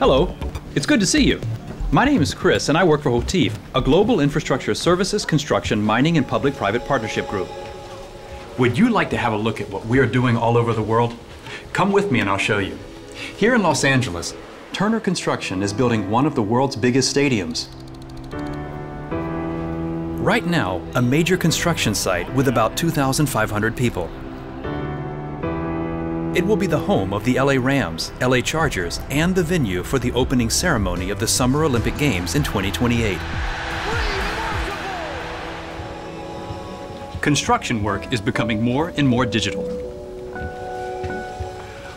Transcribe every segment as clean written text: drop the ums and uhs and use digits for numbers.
Hello, it's good to see you. My name is Chris and I work for HOCHTIEF, a global infrastructure services, construction, mining, and public-private partnership group. Would you like to have a look at what we're doing all over the world? Come with me and I'll show you. Here in Los Angeles, Turner Construction is building one of the world's biggest stadiums. Right now, a major construction site with about 2,500 people. It will be the home of the LA Rams, LA Chargers, and the venue for the opening ceremony of the Summer Olympic Games in 2028. Construction work is becoming more and more digital.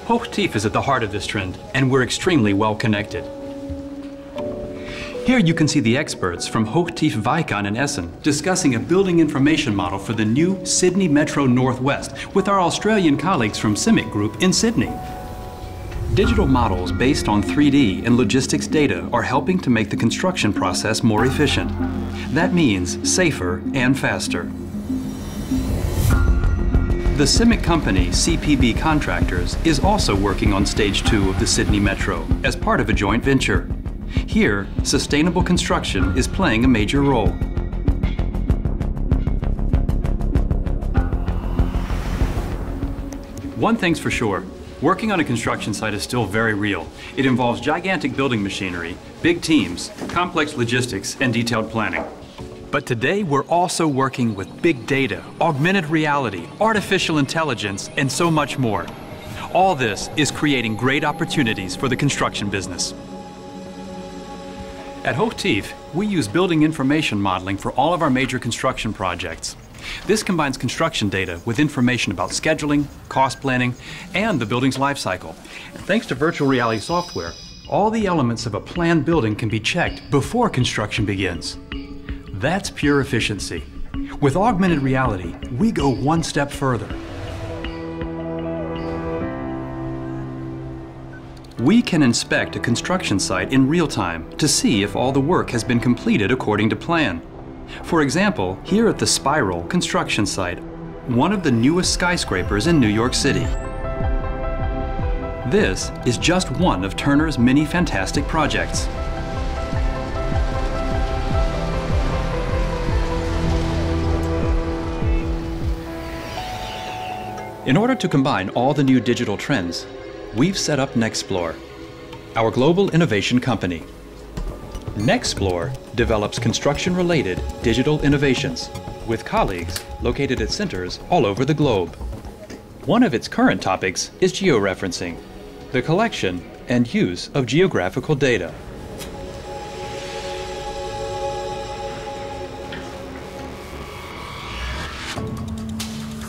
HOCHTIEF is at the heart of this trend, and we're extremely well connected. Here you can see the experts from HOCHTIEF Vicon in Essen discussing a building information model for the new Sydney Metro Northwest with our Australian colleagues from CIMIC Group in Sydney. Digital models based on 3D and logistics data are helping to make the construction process more efficient. That means safer and faster. The CIMIC company, CPB Contractors, is also working on Stage 2 of the Sydney Metro as part of a joint venture. Here, sustainable construction is playing a major role. One thing's for sure, working on a construction site is still very real. It involves gigantic building machinery, big teams, complex logistics, and detailed planning. But today we're also working with big data, augmented reality, artificial intelligence, and so much more. All this is creating great opportunities for the construction business. At HOCHTIEF, we use building information modeling for all of our major construction projects. This combines construction data with information about scheduling, cost planning, and the building's life cycle. And thanks to virtual reality software, all the elements of a planned building can be checked before construction begins. That's pure efficiency. With augmented reality, we go one step further. We can inspect a construction site in real time to see if all the work has been completed according to plan. For example, here at the Spiral construction site, one of the newest skyscrapers in New York City. This is just one of Turner's many fantastic projects. In order to combine all the new digital trends, we've set up nnex, our global innovation company. nnex develops construction-related digital innovations with colleagues located at centers all over the globe. One of its current topics is georeferencing, the collection and use of geographical data.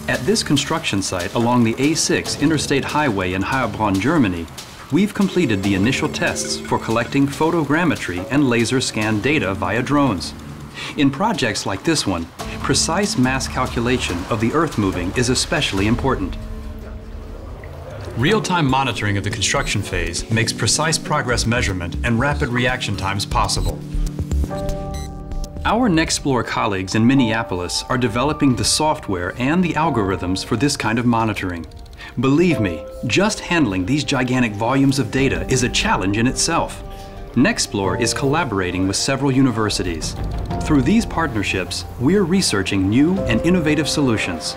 At this construction site along the A6 interstate highway in Heilbronn, Germany, we've completed the initial tests for collecting photogrammetry and laser scan data via drones. In projects like this one, precise mass calculation of the earth moving is especially important. Real-time monitoring of the construction phase makes precise progress measurement and rapid reaction times possible. Our nnex colleagues in Minneapolis are developing the software and the algorithms for this kind of monitoring. Believe me, just handling these gigantic volumes of data is a challenge in itself. nnex is collaborating with several universities. Through these partnerships, we're researching new and innovative solutions.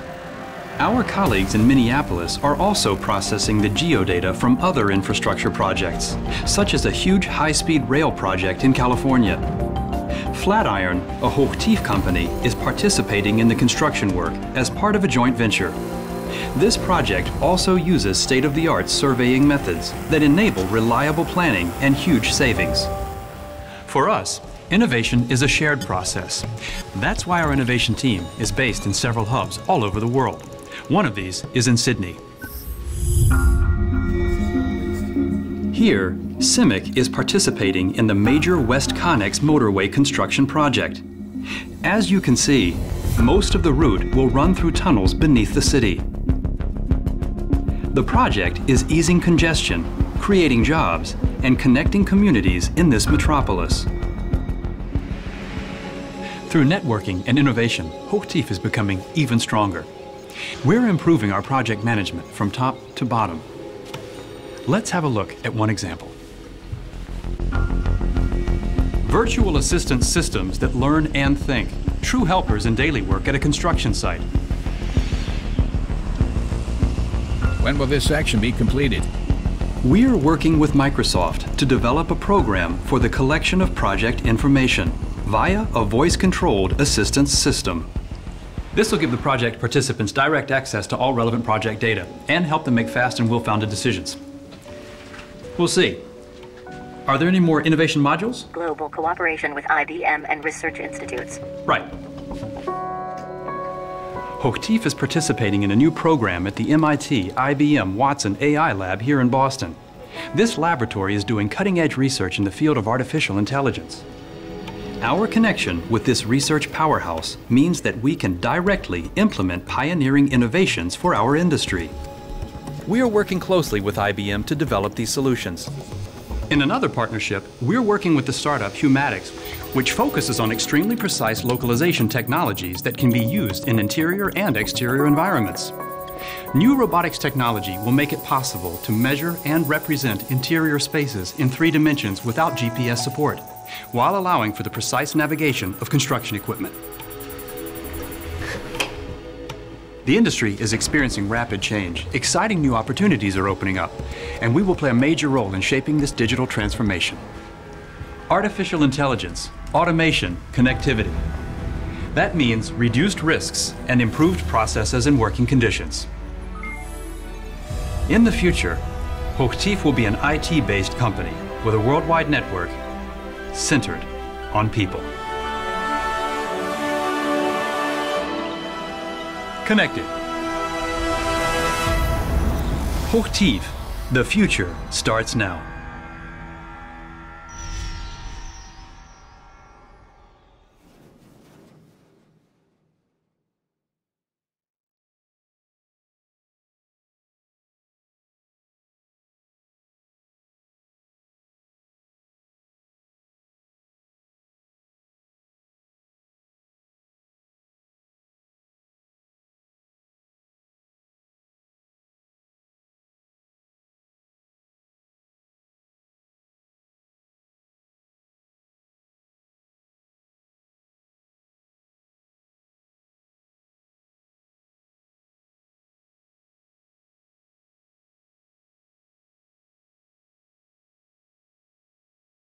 Our colleagues in Minneapolis are also processing the geodata from other infrastructure projects, such as a huge high-speed rail project in California. Flatiron, a HOCHTIEF company, is participating in the construction work as part of a joint venture. This project also uses state-of-the-art surveying methods that enable reliable planning and huge savings. For us, innovation is a shared process. That's why our innovation team is based in several hubs all over the world. One of these is in Sydney. Here, CIMIC is participating in the major West Connex motorway construction project. As you can see, most of the route will run through tunnels beneath the city. The project is easing congestion, creating jobs, and connecting communities in this metropolis. Through networking and innovation, HOCHTIEF is becoming even stronger. We're improving our project management from top to bottom. Let's have a look at one example. Virtual assistant systems that learn and think. True helpers in daily work at a construction site. When will this section be completed? We're working with Microsoft to develop a program for the collection of project information via a voice-controlled assistance system. This will give the project participants direct access to all relevant project data and help them make fast and well-founded decisions. We'll see. Are there any more innovation modules? Global cooperation with IBM and research institutes. Right. HOCHTIEF is participating in a new program at the MIT IBM Watson AI Lab here in Boston. This laboratory is doing cutting-edge research in the field of artificial intelligence. Our connection with this research powerhouse means that we can directly implement pioneering innovations for our industry. We are working closely with IBM to develop these solutions. In another partnership, we're working with the startup Humatics, which focuses on extremely precise localization technologies that can be used in interior and exterior environments. New robotics technology will make it possible to measure and represent interior spaces in 3 dimensions without GPS support, while allowing for the precise navigation of construction equipment. The industry is experiencing rapid change. Exciting new opportunities are opening up, and we will play a major role in shaping this digital transformation. Artificial intelligence, automation, connectivity. That means reduced risks and improved processes and working conditions. In the future, HOCHTIEF will be an IT-based company with a worldwide network centered on people. Connected. HOCHTIEF, the future starts now.